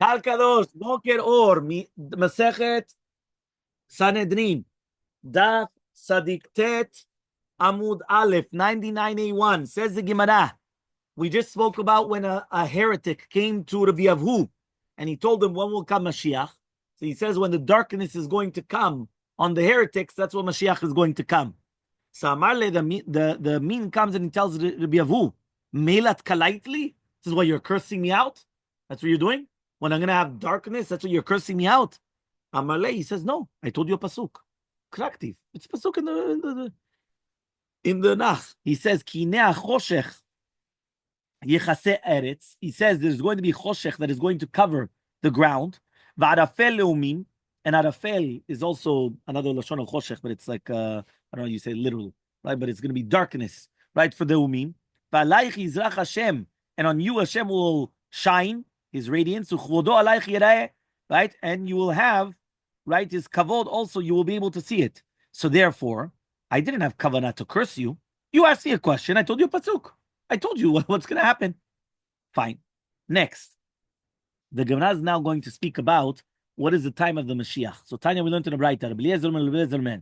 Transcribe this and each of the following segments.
Kal Kadosh, Boker Or, Masechet Sanhedrin Daf Sadiktet Amud Aleph 99A1 says the Gemara. We just spoke about when a heretic came to Rabbi Avhu and he told him when will come Mashiach. So he says when the darkness is going to come on the heretics, that's when Mashiach is going to come. So Amarle, the mean comes and he tells Rabbi Avhu, Melat Kalaitli? This is why you're cursing me out? That's what you're doing? When I'm going to have darkness, that's what you're cursing me out? Amarle, he says, no, I told you a pasuk. Kraktiv. It's pasuk in the Nach. He says, Kinea choshech yechase eretz. He says there's going to be choshech that is going to cover the ground. Va'arafel leumim. And arafel is also another lashon of choshech, but it's like, I don't know how you say literally, right? But it's going to be darkness, right, for the umim. Va'alayich yizrach Hashem. And on you Hashem will shine his radiance. U'chvodo alayich yireh. Right? And you will have, right, his kavod also, you will be able to see it. So therefore, I didn't have kavanah to curse you. You asked me a question. I told you a pasuk. I told you what's going to happen. Fine. Next. The Gemara is now going to speak about what is the time of the Mashiach. So Tanya, we learned in the Braita.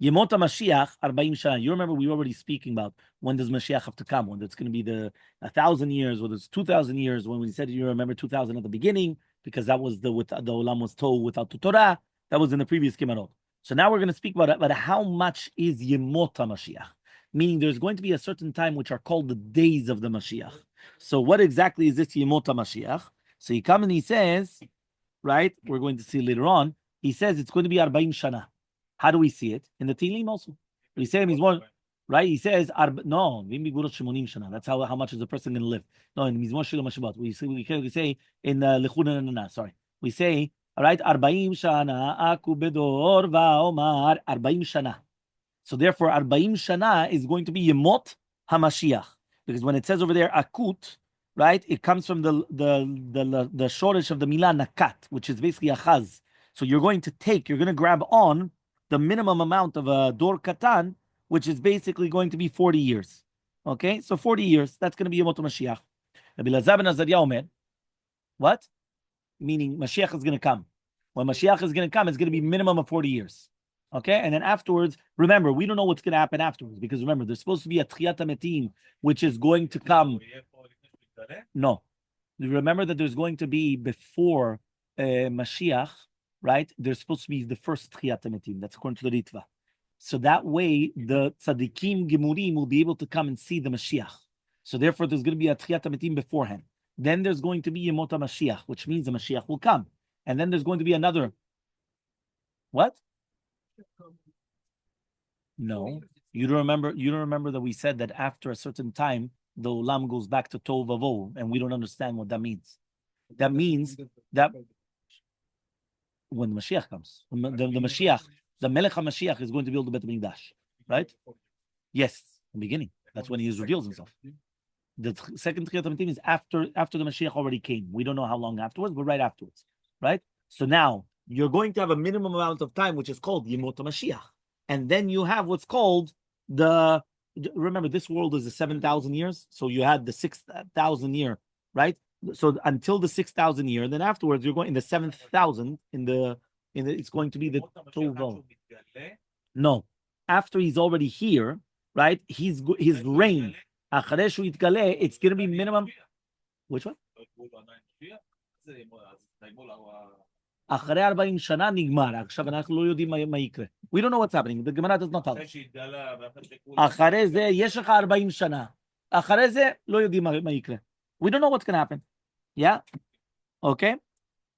Yemot Mashiach 40 shana. You remember we were already speaking about when does Mashiach have to come? When it's going to be the 1,000 years, whether it's 2,000 years. When we said you remember 2,000 at the beginning, because that was the Olam was told without the Torah. That was in the previous Kimarot. So now we're going to speak about how much is Yemot Mashiach, meaning there's going to be a certain time which are called the days of the Mashiach. So what exactly is this Yemot Mashiach? So he comes and he says, right? We're going to see later on. He says it's going to be 40 shana. How do we see it? In the Tehillim also. We say he's more, right? He says, no, that's how much is a person going to live. No, in Mizmor Shilo Mashabat. We say in Lechuna, sorry. We say, all right, 40 shana, aku bedor va'omar, 40 shana. So therefore, 40 shana is going to be Yemot HaMashiach. Because when it says over there, akut, right, it comes from the shortish of the milah nakat, which is basically a chaz. So you're going to grab on the minimum amount of a dor katan, which is basically going to be 40 years. Okay, so 40 years, that's going to be Yemot Mashiach. Rabbi Elazar ben Azariah Omer, what? Meaning Mashiach is going to come. When Mashiach is going to come, it's going to be minimum of 40 years. Okay, and then afterwards, remember, we don't know what's going to happen afterwards, because remember, there's supposed to be a Tchiyat HaMetim, which is going to come. No. Remember that there's going to be before Mashiach, right? There's supposed to be the first Tchiyat HaMetim. That's according to the Ritva. So that way, the Tzadikim Gemurim will be able to come and see the Mashiach. So therefore, there's going to be a Tchiyat HaMetim beforehand. Then there's going to be Yemot HaMashiach, which means the Mashiach will come. And then there's going to be another. What? No. You don't remember that we said that after a certain time, the Olam goes back to Tov Vavo, and we don't understand what that means. That means that when the Mashiach comes, the Mashiach, the Melech HaMashiach is going to build the Bet HaMikdash, right? Yes, in the beginning. That's when he reveals himself. The second Tchiyat HaMetim is after the Mashiach already came. We don't know how long afterwards, but right afterwards, right? So now you're going to have a minimum amount of time, which is called Yemot HaMashiach. And then you have what's called remember, this world is 7,000 years. So you had the 6,000 year, right? So until the 6,000 year, and then afterwards you're going in the 7,000 it's going to be the Tov. No, after he's already here, right? His reign. It's going to be minimum. Which one? אחרי 40 שנה נגמר. עכשיו אנחנו לא יודעים מה יקרה. We don't know what's happening. The Gemara does not tell us. אחרי זה, יש לך 40 שנה. אחרי זה, לא יודעים מה יקרה. We don't know what's going to happen. Yeah? Okay?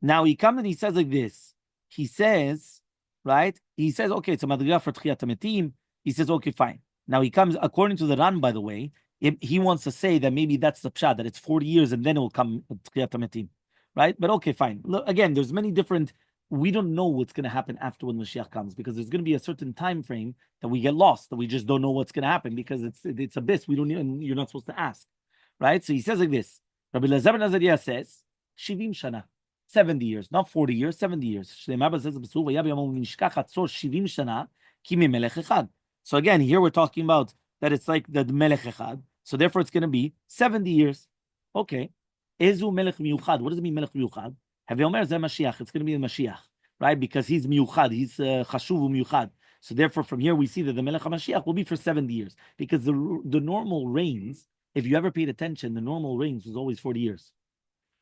Now he comes and he says like this. He says, right? He says, okay, it's a madriga for Tchiyat HaMetim. He says, okay, fine. Now he comes, according to the Ran, by the way, he wants to say that maybe that's the pshat, that it's 40 years and then it will come Tchiyat HaMetim. Right? But okay, fine. Look, again, there's many different, we don't know what's going to happen after when Mashiach comes, because there's going to be a certain time frame that we get lost, that we just don't know what's going to happen, because it's abyss. We don't even, you're not supposed to ask. Right? So he says like this. Rabbi Elazar ben Azariah says, 70 shana. 70 years, not 40 years, 70 years. So again, here we're talking about that it's like the Melech Echad. So therefore it's going to be 70 years. Okay. Ezu Melech Miyuchad. What does it mean, Melech Miyuchad? Have Omer Zeh Mashiach. It's going to be the Mashiach, right? Because he's miyuchad, he's chashuv miyuchad. So therefore, from here we see that the Melech HaMashiach will be for 70 years, because the normal reigns, if you ever paid attention, the normal reigns was always 40 years.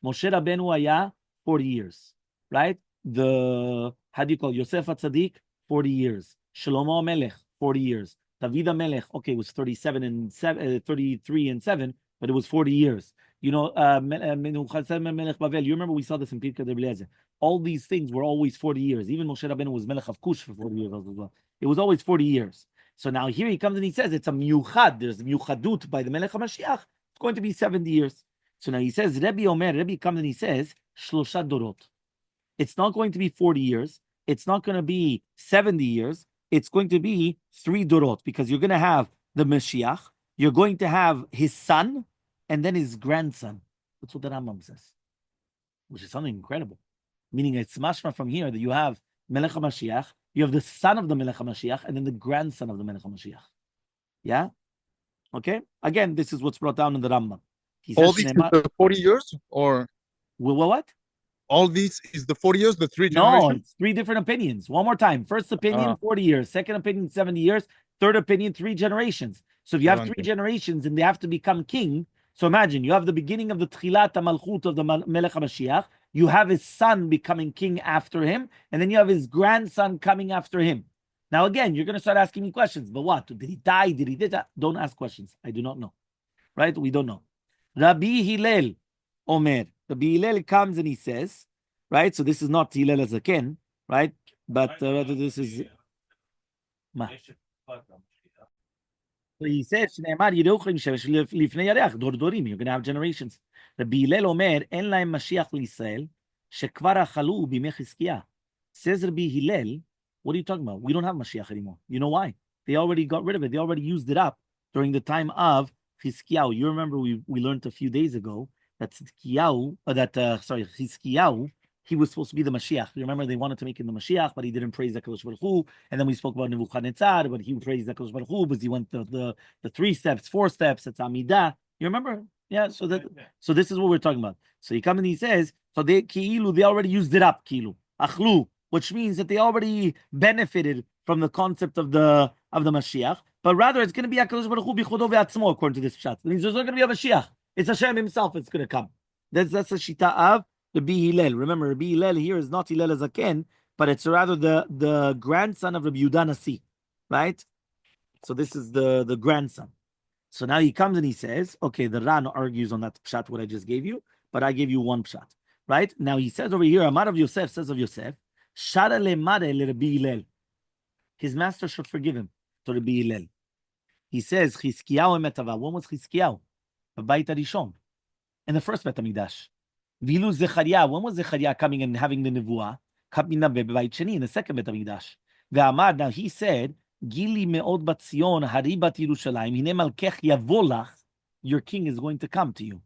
Moshe Rabbeinu Aya, 40 years, right? How do you call it? Yosef HaTzadik, 40 years. Shlomo Melech, 40 years. David HaMelech, okay, it was 37 and 33 and 7, but it was 40 years. You know, you remember we saw this in Pirkei Elmaleh. All these things were always 40 years. Even Moshe Rabbeinu was Melech of Kush for 40 years as well. It was always 40 years. So now here he comes and he says it's a miyuchad. There's miyuchadut by the Melech HaMashiach. It's going to be 70 years. So now he says, Rabbi comes and he says, Shlosha Dorot. It's not going to be 40 years. It's not going to be 70 years. It's going to be 3 Dorot, because you're going to have the Mashiach, you're going to have his son, and then his grandson. That's what the Rambam says, which is something incredible. Meaning it's mashma from here that you have Melech HaMashiach, you have the son of the Melech HaMashiach, and then the grandson of the Melech HaMashiach. Yeah? Okay? Again, this is what's brought down in the Rambam. All these is the 40 years? Or what? All these is the 40 years, the 3 generations? No, it's 3 different opinions. One more time. First opinion, 40 years. Second opinion, 70 years. Third opinion, 3 generations. So if you have 3 generations and they have to become king, so imagine you have the beginning of the Tchilat HaMalchut of the Melech HaMashiach, you have his son becoming king after him, and then you have his grandson coming after him. Now again, you're going to start asking me questions. But what? Did he die? Did he do that? Don't ask questions. I do not know. Right? We don't know. Rabbi Hillel Omer. Rabbi Hillel comes and he says, right? So this is not Hillel Zaken, right? But this is... So he says, you're going to have generations. Rabbi Hillel Omer, En lahem Mashiach l'Yisrael, shekvar achalu b'mei Chizkiah. Says Rabbi Hillel, what are you talking about? We don't have Mashiach anymore. You know why? They already got rid of it. They already used it up during the time of Chizkiyahu. You remember we learned a few days ago that Chizkiyahu, he was supposed to be the Mashiach. You remember they wanted to make him the Mashiach, but he didn't praise HaKadosh Baruch Hu. And then we spoke about Nebuchadnezzar, but he praised HaKadosh Baruch Hu because he went the 3 steps, 4 steps. It's Amidah. You remember? Yeah. So this is what we're talking about. So he comes and he says, so they already used it up, achlu, which means that they already benefited from the concept of the Mashiach, but rather it's going to be HaKadosh Baruch Hu bichodo ve'atzmo, according to this pshat. It means there's not going to be a Mashiach. It's Hashem himself that's going to come. That's the shita of Rabbi Hillel. Remember, Rabbi Hillel here is not Hillel Zaken, but it's rather the grandson of Rabbi Yehuda Nasi, right? So this is the grandson. So now he comes and he says, okay, the Ran argues on that pshat what I just gave you, but I gave you one pshat, right? Now he says over here, Amar of Yosef says of Yosef, Shara le'mare le-Rabbi Hillel. His master should forgive him to Rabbi Hillel. He says, Chizkiyahu emetava. When was Chizkiyahu? The Beit HaRishon, in the first Bet HaMikdash. Vilu Zechariah. When was Zechariah coming and having the nevuah? Kapina Beit Sheni, in the second Bet HaMikdash. Ve'amar, now he said, Gili me'od bat Zion, hari bat Yerushalayim, hine malkech yavolach, your king is going to come to you.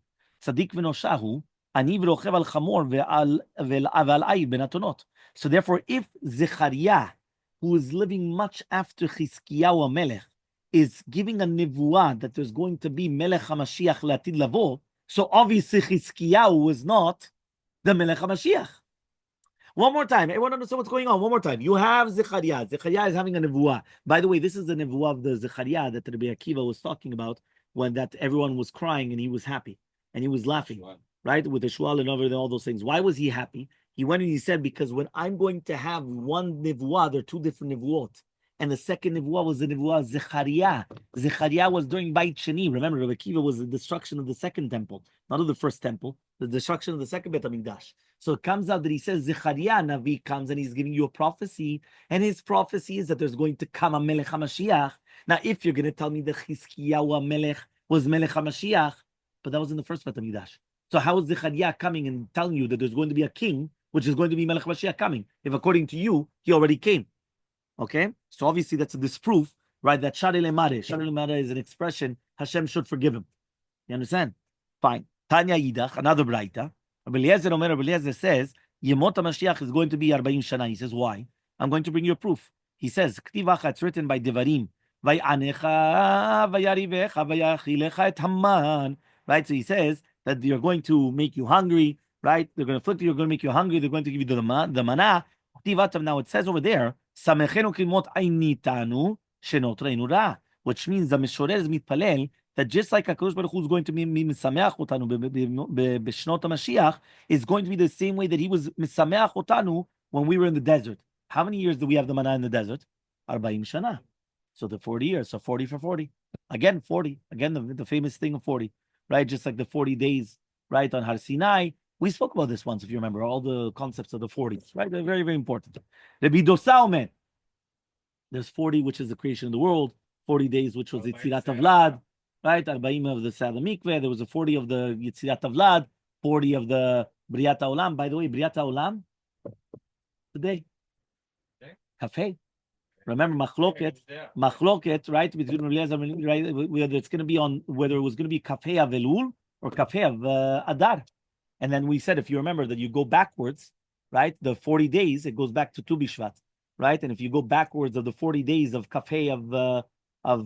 Tzadik v'noshahu, ani v'rochev al chamor ve'al ayir ben atonot. So therefore, if Zechariah, who is living much after Chizkiyahu Melech, is giving a nevuah that there's going to be Melech HaMashiach latid lavo, so obviously Chizkiyahu was not the Melech HaMashiach. One more time. Everyone understand what's going on? One more time. You have Zechariah. Zechariah is having a nevuah. By the way, this is the nevuah of the Zechariah that Rabbi Akiva was talking about when that everyone was crying and he was happy and he was laughing, right? With the shual and over there, all those things. Why was he happy? He went and he said, because when I'm going to have one nevuah, there are 2 different nevuot. And the second nevuah was the nevuah of Zechariah. Zechariah was during Beit Sheni. Remember, Rabbi Akiva was the destruction of the second temple, not of the first temple, the destruction of the second Bet HaMikdash. So it comes out that he says, Zechariah, Navi comes and he's giving you a prophecy. And his prophecy is that there's going to come a Melech HaMashiach. Now, if you're going to tell me that Chizkiyahu Melech was Melech HaMashiach, but that was in the first Bet HaMikdash. So how is Zechariah coming and telling you that there's going to be a king, which is going to be Melech HaMashiach coming, if according to you, he already came? Okay? So obviously that's a disproof, right? That Shari le'mare. Shari le'mare is an expression, Hashem should forgive him. You understand? Fine. Tanya Yidach, another Braita. Rabbi Eliezer says, Yemot HaMashiach is going to be 40 Shana. He says, why? I'm going to bring you a proof. He says, K'tivacha, it's written by Devarim. Vay'anecha, vayarivecha, vayachilecha et Haman. Right? So he says that you're going to make you hungry, right? They're going to afflict you, they're going to make you hungry, they're going to give you the manna. Now it says over there, which means the Mishorer is mitpalel that just like HaKadosh Baruch Hu is going to be misameach otanu b'shnot HaMashiach, is going to be the same way that he was misameach otanu when we were in the desert. How many years do we have the manna in the desert? 40 shana. So the 40 years, so 40 for 40. Again, 40. Again, the famous thing of 40, right? Just like the 40 days, right, on Har Sinai. We spoke about this once, if you remember, all the concepts of the 40s, right? They're very, very important. Rabbi Dosa Omer, there's 40, which is the creation of the world, 40 days, which was Yitzirat Avlad, right? 40 of the Sada Mikveh, there was a 40 of the Yitzirat Avlad, 40 of the Briat Olam. By the way, Briat Olam, today, Kafeh. Remember, machloket, right? Between right, whether it's going to be on whether it was going to be Kafeh of Elul or Kafeh of Adar. And then we said, if you remember, that you go backwards, right? The 40 days, it goes back to Tu Bishvat, right? And if you go backwards of the 40 days of Kafeh of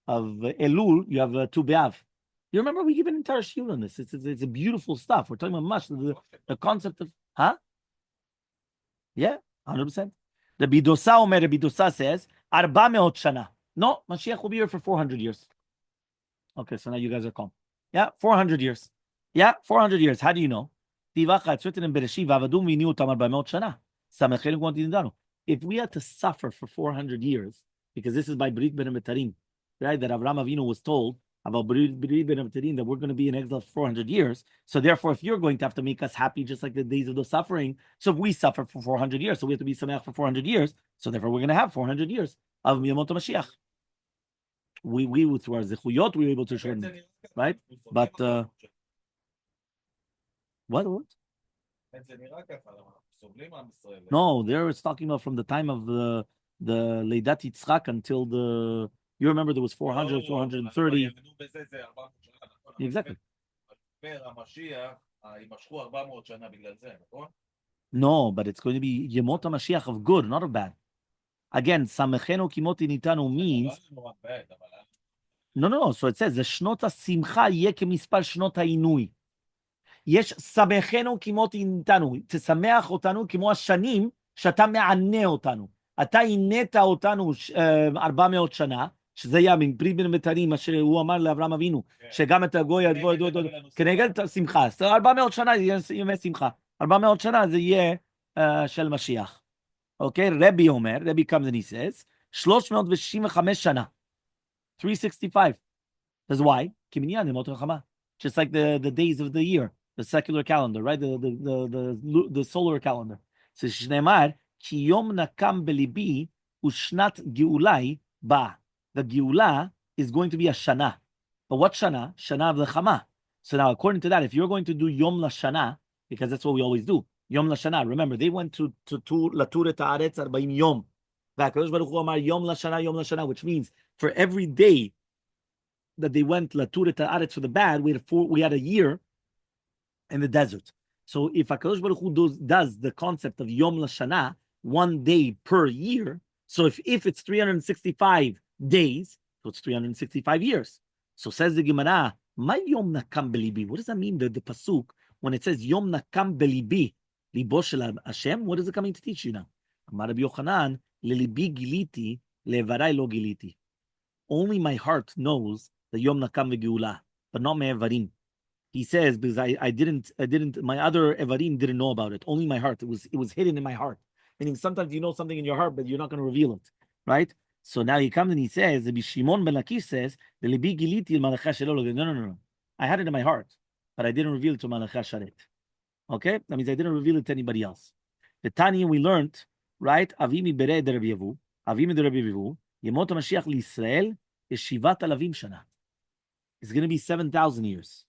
Elul, you have Tu B'Av. You remember we give an entire shiur on this. It's a beautiful stuff. We're talking about much the concept of yeah, 100%. Rabbi Dosa says, 400 shana. No, Mashiach will be here for 400 years. Okay, so now you guys are calm. Yeah, 400 years. Yeah, 400 years. How do you know? It's written in Bereshit, if we had to suffer for 400 years, because this is by Brit Ben Metarim, right, that Avraham Avinu was told about Brit Ben Metarim that we're going to be in exile for 400 years. So therefore, if you're going to have to make us happy just like the days of the suffering, so if we suffer for 400 years, so we have to be sameach for 400 years, so therefore we're going to have 400 years of Yomot HaMashiach. We through our zechuyot, we were able to shorten it, right? But what? No, there it's talking about from the time of the Leidat Yitzchak until the. You remember there was 400, 430. Exactly. No, but it's going to be Yemot HaMashiach of good, not of bad. Again, Samechenu Kimoti Nitanu means. No. So it says the Shnot HaSimcha yeh kemispar Shnot HaInui. יש שמחנו כמות עינתנו, תשמח אותנו כמו השנים שאתה מענה אותנו. אתה עינית אותנו 400 שנה, שזה היה מפרי בין מטרים, מה שהוא אמר לאברהם אבינו, שגם את הגוי, כנגד שמחה. 400 שנה זה ימי שמחה. 400 שנה זה יהיה של משיח. אוקיי? רבי אומר, רבי comes and he says, 365 שנה. 365. That's why? כי מניין ימות רחמה. Just like the days of the year. The secular calendar, right? The solar calendar. So Shneimar, Ki Yom Nakam Belibi Ushnat Geulai Ba. The Geula is going to be a Shana. But what Shana? Shana of the Chama. So now, according to that, if you're going to do Yom LaShana, because that's what we always do, Yom LaShana. Remember, they went to Laturet Haaretz 40 Yom. V'Hakadosh Baruch Hu Amar Yom LaShana, which means for every day that they went Laturet Haaretz for the bad, we had a year in the desert. So if HaKadosh Baruch Hu does the concept of Yom LaShana, 1 day per year, so if it's 365 days, so it's 365 years. So says the Gemara, Ma Yom Nakam Belibi. What does that mean, the Pasuk, when it says Yom Nakam Belibi, Libo Shel Hashem? What is it coming to teach you now? Amar Rabbi Yochanan, Lelibi Giliti, Levarai Lo Giliti. Only my heart knows the Yom Nakam Ve'Geula, but not my Evarim. He says, because I didn't, my other Evarim didn't know about it. Only my heart. It was hidden in my heart. Meaning sometimes you know something in your heart, but you're not going to reveal it. Right? So now he comes and he says, Shimon ben Lakish says, no. I had it in my heart, but I didn't reveal it to Malachah Sharet. Okay? That means I didn't reveal it to anybody else. The Tanya we learned, right? Avimi Bereh de Rabbi Yavu, Avimi de Rabbi Yavu, Yemot HaMashiach l'Yisrael is Shivat Alavim Shana. It's going to be 7,000 years.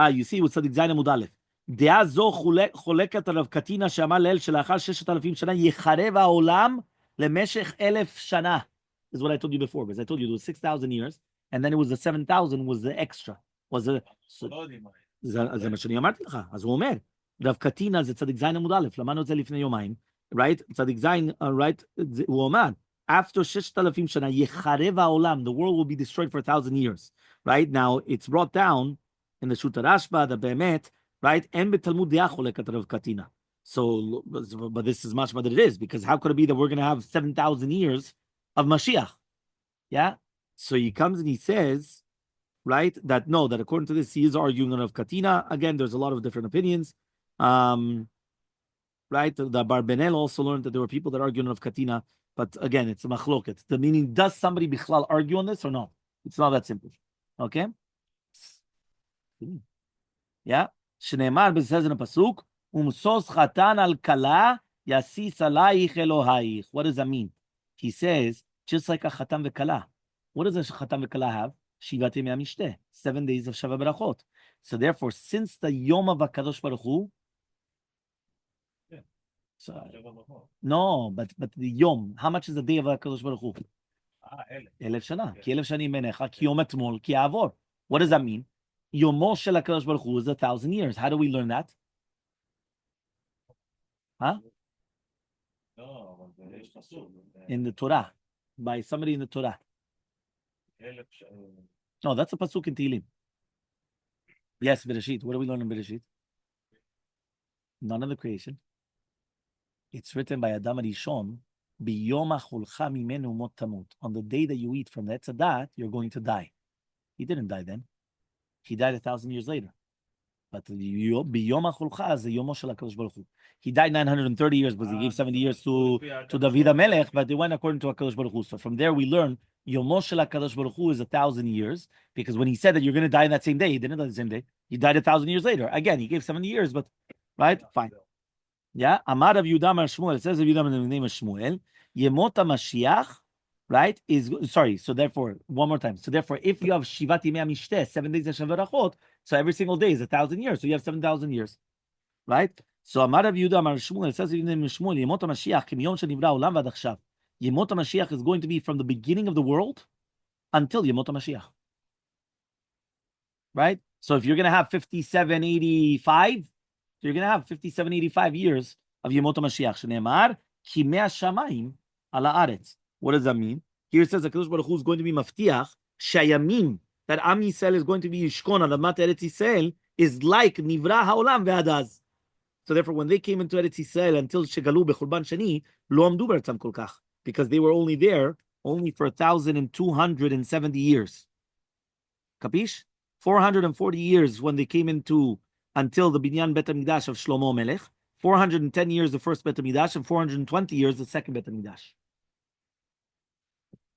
You see, with Tzadik Zayin Amud Aleph. דעה זו חולקת עליו קטינה שאמר לאל שלאחר 6,000 שנה יחרב העולם למשך 1,000 שנה. This is what I told you before, because I told you it was 6,000 years, and then it was the 7,000 was the extra. זה מה שאני אמרתי לך. אז הוא אומר, רב קטינה זה צדיק זין עמוד א', למדנו את זה לפני יומיים, right? צדיק זין, right? הוא אומר, after 6,000 שנה יחרב העולם, the world will be destroyed for 1,000 years, right? Now, it's brought down in the Shuta Rashba, the Be'emet, right? And B'Talmud Diacholek at Rav Katina. So, but this is much what it is, because how could it be that we're going to have 7,000 years of Mashiach? Yeah. So he comes and he says, right, that no, that according to this, he is arguing on Rav Katina. Again, there's a lot of different opinions. Right? The Barbenel also learned that there were people that argue on Rav Katina, but again, it's a machloket. The meaning, does somebody bichlal argue on this or not? It's not that simple. Okay? Yeah? Shneimar, it says in a pasuk, umsos chatan al kala yasis alayich Elohayich. What does that mean? He says, just like a chatan v'kala. What does a chatan v'kala have? Shivat yemei mishteh, 7 days of Shava Berachot. So therefore, since the Yom of HaKadosh Baruch Hu, no, but the Yom, how much is the day of HaKadosh Baruch Hu? 1,000 shana. Ki 1,000 shani menecha, ki yom etmol, ki avor. What does that mean? Yomo shel HaKadosh Baruch Hu is 1,000 years. How do we learn that? Huh? In the Torah, by somebody in the Torah. No, that's a pasuk in Tehillim. Yes, Bereshit. What do we learn in Bereshit? None of the creation. It's written by Adam Rishon, Biyom achulcha mimenu mot tamut. On the day that you eat from the Etzadat, you're going to die. He didn't die then. He died 1,000 years later. But Biyom achulcha is the Yomo shel HaKadosh Baruch Hu. He died 930 years because he gave 70 years to David HaMelech, but they went according to HaKadosh Baruch Hu. So from there we learn Yomo shel HaKadosh Baruch Hu is 1,000 years, because when he said that you're going to die in that same day, he didn't die the same day. He died 1,000 years later. Again, he gave 70 years, but right? Fine. Yeah, Amar of Yudam Shmuel. It says of Yudam in the name of Shmuel. Yemot Mashiach, right? Is sorry. So therefore, one more time. So therefore, if you have Shivat Yimei Mishteh, 7 days of Shavarachot, so every single day is 1,000 years. So you have 7,000 years, right? So Amar of Yudam Shmuel. It says in the name of Shmuel. Yemot Mashiach Kimiyom Shenivra Olam Vad Achshav. Yemot Mashiach is going to be from the beginning of the world until Yemot Mashiach, right? So if you're going to have 5785. So you're going to have 57, 85 years of Yemot HaMashiach. Shneimar, Kimei HaShamayim ala Aretz. What does that mean? Here it says that HaKadosh Baruch Hu is going to be maftiach, Shayamim, that Am Yisrael is going to be Yishkon on Amat Eretz Yisrael, is like Nivra HaOlam ve'adaz. So therefore, when they came into Eretz Yisrael until Shegalu Bechurban Shani, Lo Amdu Beretzam Kol Kach, because they were only there only for 1,270 years. Capish? 440 years when they came into until the Binyan Bet HaMikdash of Shlomo Melech, 410 years the first Bet HaMikdash, and 420 years the second Bet HaMikdash.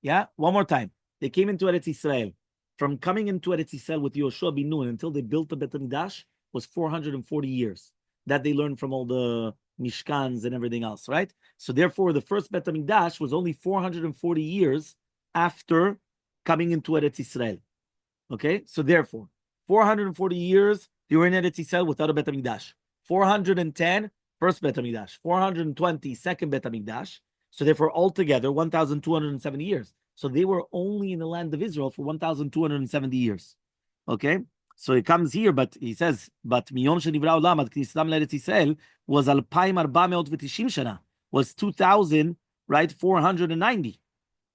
Yeah? One more time. They came into Eretz Yisrael. From coming into Eretz Yisrael with Yoshua bin Nun until they built the Bet HaMikdash was 440 years. That they learned from all the Mishkans and everything else, right? So therefore, the first Bet HaMikdash was only 440 years after coming into Eretz Yisrael. Okay? So therefore, 440 years they were in Eretz Yisrael without a Bet HaMikdash. 410, first Bet HaMikdash. 420, second Bet HaMikdash. So therefore, altogether, 1,270 years. So they were only in the land of Israel for 1,270 years. Okay? So it comes here, but he says, but Miyom Shenivra Olam ad Knisam Eretz Yisrael was 2,490 shana, was 2,000, right, 490.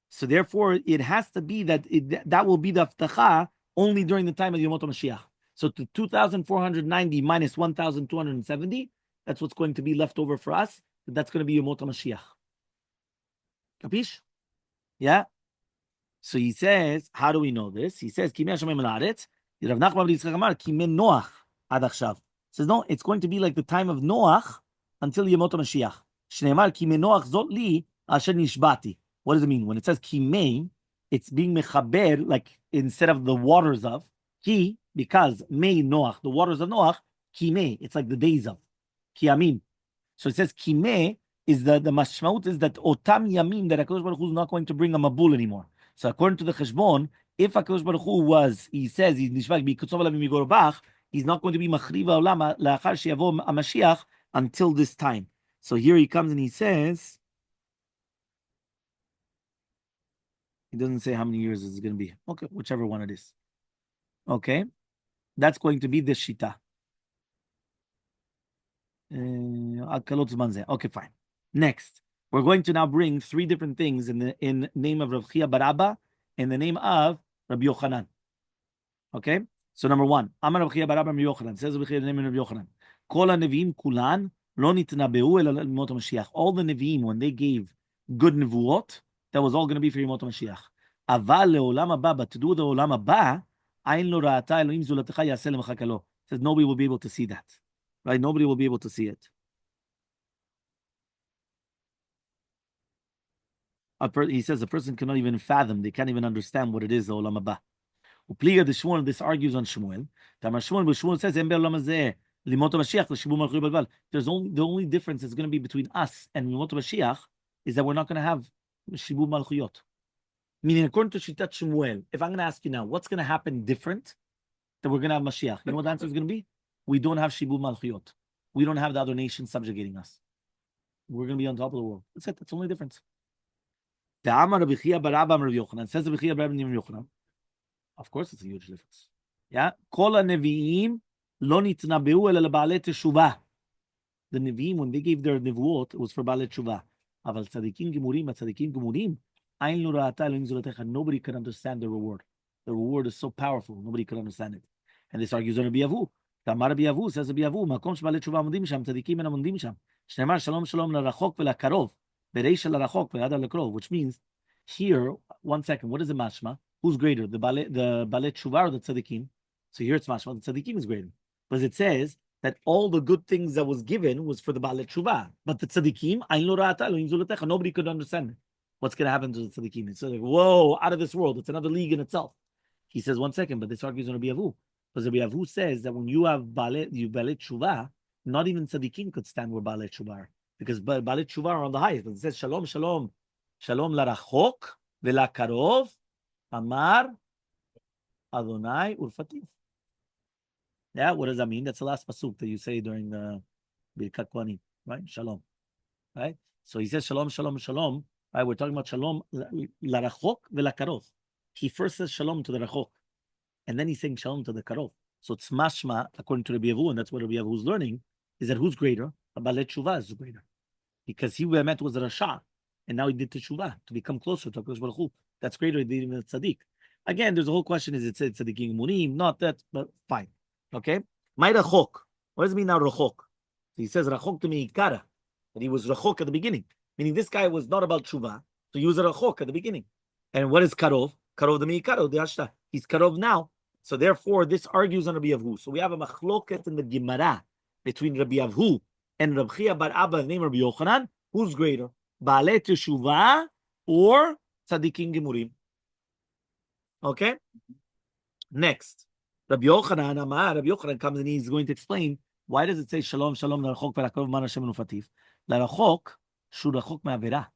So therefore, it has to be that that will be the Haftacha only during the time of Yomot HaMashiach. So to 2,490 minus 1,270, that's what's going to be left over for us. That's going to be Yomot HaMashiach. Capish? Yeah? So he says, how do we know this? He says, Kimei HaShamayim La'aretz, Rav Nachman bar Yitzchak Amar, Kimei Noach ad achshav. Says, no, it's going to be like the time of Noach until Yomot HaMashiach. Shneimar, Kimei Noach zot li asher nishbati. What does it mean? When it says Kimei, it's being mechaber, like instead of the waters of, Ki, because Mei Noach, the waters of Noach, Kimei, it's like the days of, Kiyamim. So it says Kimei is the mashmaut is that Otam Yamim, that HaKadosh Baruch Hu is not going to bring a Mabul anymore. So according to the Cheshbon, if HaKadosh Baruch Hu was, he says, he's nishvak b'kutzov alavim migorbach, he's not going to be machriva olam la'achar she'yavo HaMashiach until this time. So here he comes and he says, he doesn't say how many years it's going to be. Okay, whichever one it is. Okay, that's going to be the shita. Okay, fine. Next, we're going to now bring 3 different things in the name of Rav Chia bar Abba, in the name of Rabbi Yochanan. Okay, So number one, Amar Rabbi Bar Abba Yochanan says Rabbi Yochanan, Kol HaNevi'im kulan lo nitnabeu el Mot Mashiach. All the Nevi'im, when they gave good nevuot, that was all going to be for Yemot Mashiach. Aval leolam haba, but to do the olam haba, ayin lo ra'ata Elohim zulatecha yaseh lemachaka lo. Says nobody will be able to see that, right? Nobody will be able to see it. He says a person cannot even fathom; they can't even understand what it is the olam haba. Upliga the Shmuel, this argues on Shmuel. Shmuel says, there's only the only difference is going to be between us and Limot Mashiach is that we're not going to have Shibu Malchuyot. Meaning, according to Shitat Shmuel, if I'm going to ask you now, what's going to happen different that we're going to have Mashiach? You know what the answer is going to be? We don't have Shibu Malchuyot. We don't have the other nations subjugating us. We're going to be on top of the world. That's it. That's the only difference. The Amar Rabbi Chia bar Abba Rabbi Yochanan says Rabbi Chia bar Abba Yochanan. Of course, it's a huge difference. Yeah, Kol HaNevi'im lo nitnabeu el ba'alei teshuvah. The Nevi'im, when they gave their nevuot, it was for ba'alei teshuvah. Aval tzadikim gemurim, ayin lo ra'ata Elohim zulatecha. Nobody could understand the reward. The reward is so powerful, nobody could understand it. And this argues on Rabbi Avu. Tamar Rabbi Avu says Rabbi Avu, makom sheba'alei teshuvah amudim sham, tzadikim en amudim sham. Shneimar shalom shalom larachok velakarov, bereisha larachok ve'adar lakarov. Which means, here, 1 second, what is the mashma? Who's greater, the Balet Tshuva or the Tzadikim? So here it's mashma, the Tzadikim is greater. Because it says that all the good things that was given was for the Balet Tshuva. But the Tzadikim, Ayin lo ra'ata Elohim zulatecha, nobody could understand it. What's going to happen to the Tzadikim? It's like, whoa, out of this world. It's another league in itself. He says, 1 second, but this argues on Rabbi Avu. Because Rabbi Avu says that when you have Balet Tshuva, not even Tzadikim could stand where Balet Tshuva are. Because Balet Tshuva are on the highest. But it says, Shalom, Shalom, Shalom larachok velakarov, Amar Adonai Urfativ. Yeah, what does that mean? That's the last pasuk that you say during the Birkat Kohanim, right? Shalom, right? So he says Shalom, Shalom, Shalom. Right? We're talking about Shalom larachok velakarov. He first says Shalom to the rachok, and then he's saying Shalom to the karov. So it's mashma according to Rabbi Avu, and that's what Rabbi Avu is learning, is that who's greater? Balet Tshuva is greater, because he met was a rasha, and now he did teshuvah to become closer to HaKadosh Baruch Hu. That's greater than the tzaddik. Again, there's a whole question: is it said tzaddikim munim? Not that, but fine. Okay. My rachok. What does it mean now? Rachok. So he says rachok to meikara, that he was rachok at the beginning, meaning this guy was not about tshuva, so he was a rachok at the beginning. And what is karov? Karov the meikara, the ashta. He's karov now. So therefore, this argues on Rabbi Avu. So we have a machloket in the Gemara between Rabbi Avu and Rabbi Chia bar Abba named Rabbi Yochanan. Who's greater, Baalei Teshuvah or Tzadikim Gemurim? Okay. Next, Rabbi Yochanan comes and he's going to explain why does it say Shalom Shalom Larachok V'Lakarov Man Hashem Ufativ. Larachok Shu Rachok Me'avera.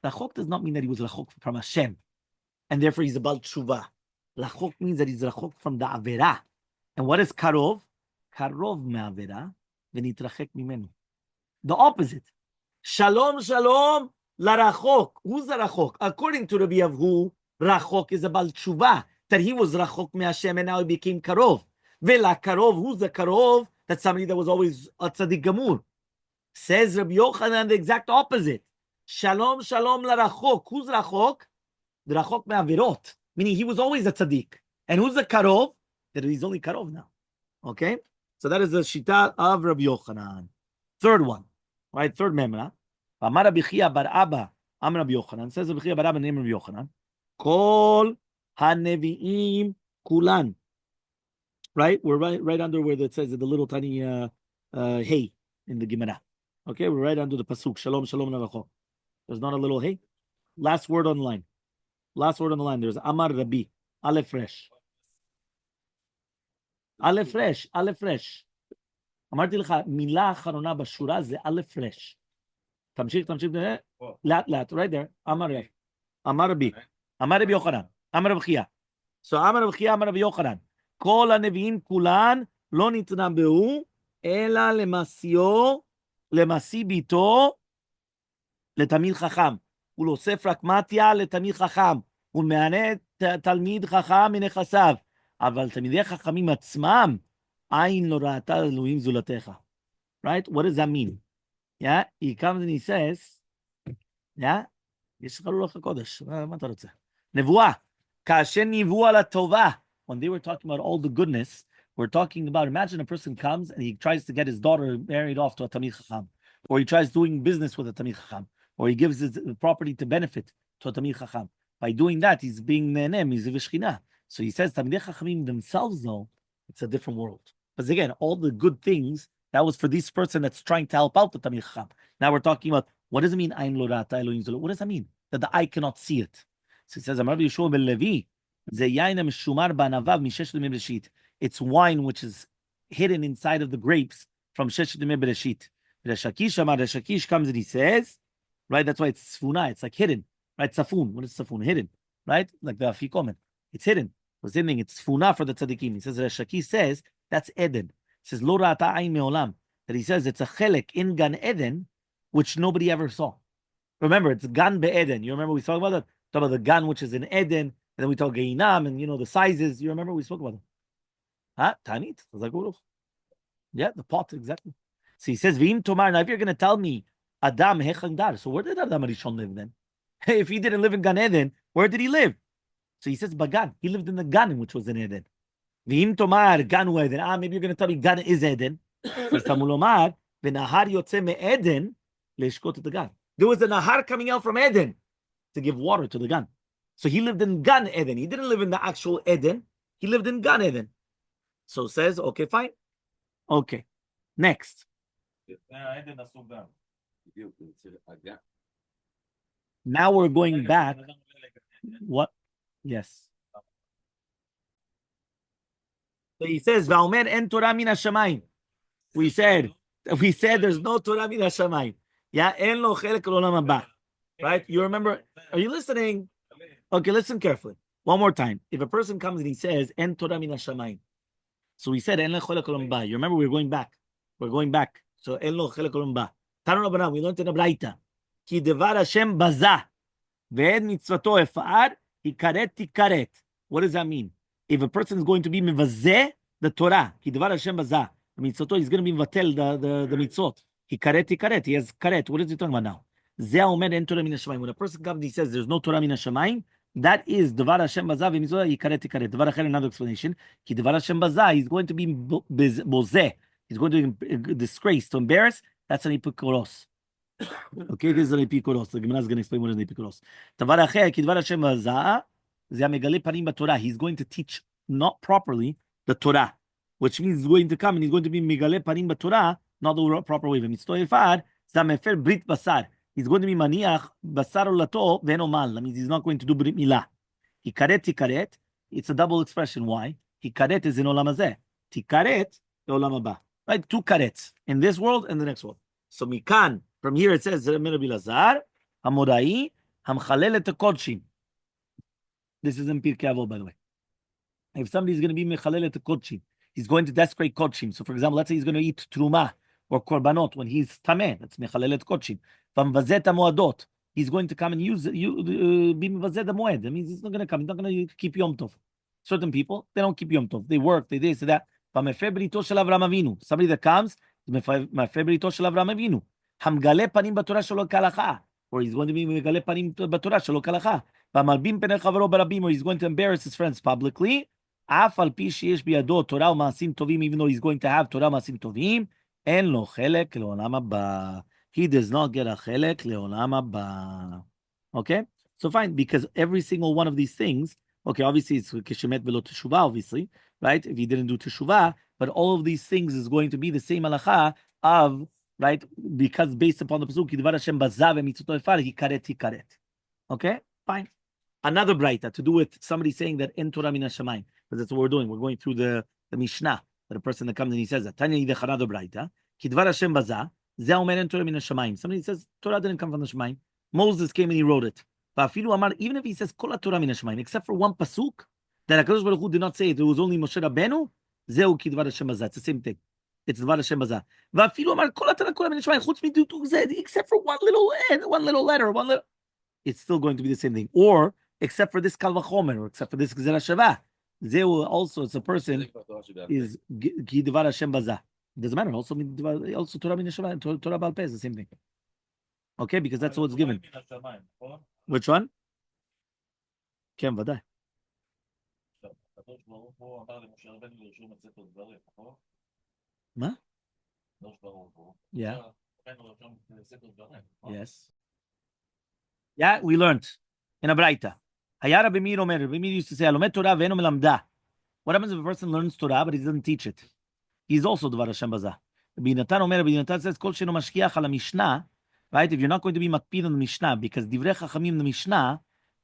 Rachok does not mean that he was Rachok from Hashem, and therefore he's about Teshuvah. Rachok means that he's Rachok from the Avera. And what is Karov? Karov Me'avera V'Nitrachek Mimenu. The opposite. Shalom, shalom, larachok. Who's the rachok? According to Rabbi Avu, rachok is about tshuva, that he was rachok me Hashem and now he became karov. Vela karov, who's the karov? That's somebody that was always a tzaddik gamur. Says Rabbi Yochanan the exact opposite. Shalom, shalom, larachok. Who's rachok? The rachok me avirot, meaning he was always a tzaddik. And who's the karov? That he's only karov now. Okay? So that is the shita of Rabbi Yochanan. Third one. Right, third memra. Amar Rabbi Chia bar Abba, Amar Rabbi Yochanan. Says Rabbi Chia bar Abba, name Rabbi Yochanan. Kol HaNevi'im kulan. Right, we're right under where it says the little tiny hey in the Gemara. Okay, we're right under the pasuk. Shalom, shalom, narachok. There's not a little hey. Last word on the line. Last word on the line. There's Amar Rabbi. Aleph Resh. Aleph Resh. Aleph Resh. אמרתי לך, מילה האחרונה בשורה זה א' רש. תמשיך, לאט לאט, right there. אמר רבי יוחנן, אמר רבי חייא. So אמר רבי חייא, אמר רבי יוחנן, כל הנביאים כולן לא נתנבאו, אלא למסי ביתו לתלמיד חכם. הוא להוסיף רק מתיה לתלמיד חכם. הוא מענה תלמיד חכם מנכסיו. אבל תלמידי חכמים עצמם, Ayin lo ra'ata Elohim zulatecha. Right? What does that mean? Yeah? He comes and he says, yeah? יש לך רוח הקודש. מה אתה רוצה? נבואה. כאשר ניבאו על הטובה when they were talking about all the goodness, we're talking about, imagine a person comes and he tries to get his daughter married off to a Tamid Chacham, or he tries doing business with a Tamid Chacham, or he gives his property to benefit to a Tamid Chacham. By doing that, he's being Ne'enem, he's a Vishchina. So he says, Tamid Chachamim themselves, though, it's a different world. Because again, all the good things, that was for this person that's trying to help out the Tamid Chacham. Now we're talking about, what does it mean, Ain Lo Ra'ata Elohim Zo Lo? What does that mean? That the eye cannot see it. So it says, Amar Yeshua ben Levi, it's wine which is hidden inside of the grapes from Sheshet Yemei Bereshit. Rashakish comes and he says, right, that's why it's sfuna, it's like hidden, right? Safun, what is safun? Hidden, right? Like the afikomen, it's hidden. It's hidden, it's sfuna for the tzaddikim. He says, Rashakish says, that's Eden. He says, Lo ra'ata ayn me'olam. That he says it's a chelek in Gan Eden, which nobody ever saw. Remember, it's Gan Be'eden. You remember we talked about that? Talk about the Gan, which is in Eden, and then we talk Geinam, and the sizes. You remember we spoke about them? Huh? Tanit? Yeah, the pot, exactly. So he says, V'im Tomar, now if you're going to tell me, Adam Hechal Dar, so where did Adam Arishon live then? If he didn't live in Gan Eden, where did he live? So he says, Bagan. He lived in the Gan, which was in Eden. V'im Tomar, Gan Eden. Maybe you're going to tell me Gan is Eden. Says Tamulomar, V'nahar Yotze Me'eden, Le'eshkot the Gan. There was a Nahar coming out from Eden to give water to the Gan. So he lived in Gan Eden. He didn't live in the actual Eden. He lived in Gan Eden. So says, okay, fine. Okay. Next. Now we're going back. What? Yes. So he says, Va'omer en Torah min hashamayim. We said there's no Torah min hashamayim. Yeah, en lo chelek l'olam haba. Right? You remember? Are you listening? Okay, listen carefully. One more time. If a person comes and he says, en Torah min hashamayim. So we said, en lo chelek l'olam haba. You remember we're going back. We're going back. So en lo chelek l'olam haba. Tanu Rabbanan, we learned in the Braita. Ki devar Hashem baza. Ve'ed mitzvato efar. Hikaret tikaret. What does that mean? If a person is going to be mevazeh the Torah, ki devar Hashem baza. The mitzvato is going to be mevatel the mitzvot. Hikaret tikaret. He has karet. What is he talking about now? When a person comes and he says there's no Torah min hashamayim, that is Devar Hashem Baza v'mitzvah yikaret tikaret. Devar Acher, another explanation. Ki Devar Hashem Baza, he's going to be bozeh. He's going to be disgraced, to embarrass. That's an epikuros. Okay, this is an epikuros. The Gemara is going to explain what is an epikuros. Devar Acher, ki Devar Hashem Baza, ze megale panim b'Torah. He's going to teach not properly the Torah, which means he's going to come and he's going to be megale panim b'Torah, not the proper way. V'mitzvah yifar, zamefer brit basar. He's going to be maniach basar olato v'enomal. That means he's not going to do brit milah. Hikaret tikaret. It's a double expression. Why? Hikaret is in olam hazeh. Tikaret olam haba. Right? Two karets in this world and the next world. So mikan, from here it says Rabbi Lazar, Hamorai, Hamchalel et kodshim. This is in Pirkei Avot, by the way. If somebody is going to be mechalel et kodshim, he's going to desecrate kodshim. So, for example, let's say he's going to eat truma or korbanot when he's tameh. That's mechalel et kodshim. V'mvazet hamoadot. He's going to come and use be mvazet hamoed. That means he's not going to come. He's not going to keep Yom Tov. Certain people, they don't keep Yom Tov. They work. They this, that. V'mefeh brito shel Avraham Avinu. Somebody that comes, mefeh brito shel Avraham Avinu. Hamgale panim b'Torah shelo kalacha. Or he's going to be megale panim b'Torah shelo kalacha. V'malbim penei chavaro barabim. Or he's going to embarrass his friends publicly. Af al pi sheyesh biyado Torah u'maasim tovim. Even though he's going to have Torah u'maasim tovim, en lo chelek le'olam haba. He does not get a chelek le'olam haba. Okay? So fine, because every single one of these things, okay, obviously it's keshemet velo teshuvah, obviously, right? If he didn't do teshuvah, but all of these things is going to be the same halacha of, right? Because based upon the pasuk, Kidvar Hashem bazav mitzvoto efar, hikaret. Okay? Fine. Another braita to do with somebody saying that en Torah min hashamayim, because that's what we're doing. We're going through the Mishnah, that a person that comes and he says that. Tanya yidech another braita, Kidvar Hashem bazav, ze omer en Torah min hashamayim. Somebody says Torah didn't come from the Shemayim. Moses came and he wrote it. Even if he says kol Torah min hashamayim, except for one pasuk that HaKadosh Baruch Hu did not say it, it was only Moshe Rabbeinu. Zeu Kidvar Hashem bazav. It's the same thing. It's Dvar Hashem bazav. Va'afilu amar kol Torah min hashamayim chutz midutuk zeh, except for one little letter, it's still going to be the same thing. Or except for this kal vachomer, or except for this gzera shava, zeu also it's a person is Kidvar Hashem bazav. Doesn't matter. Also Torah min hashamayim, Torah Baal Peh is the same thing. Okay, because that's what's given. Which one? Ken Vaday. מה? Yeah. Yes. Yeah, we learned in a Braita. היה רבי מאיר אומר, רבי מאיר used to say, הלומד תורה ואינו מלמדה. What happens if a person learns Torah but he doesn't teach it? He's also דבר השם בזה. רבי נתן אומר, רבי נתן says, כל שאינו משגיח על המשנה, right? If you're not going to be מקפיד on the Mishnah, because דברי חכמים in the Mishnah,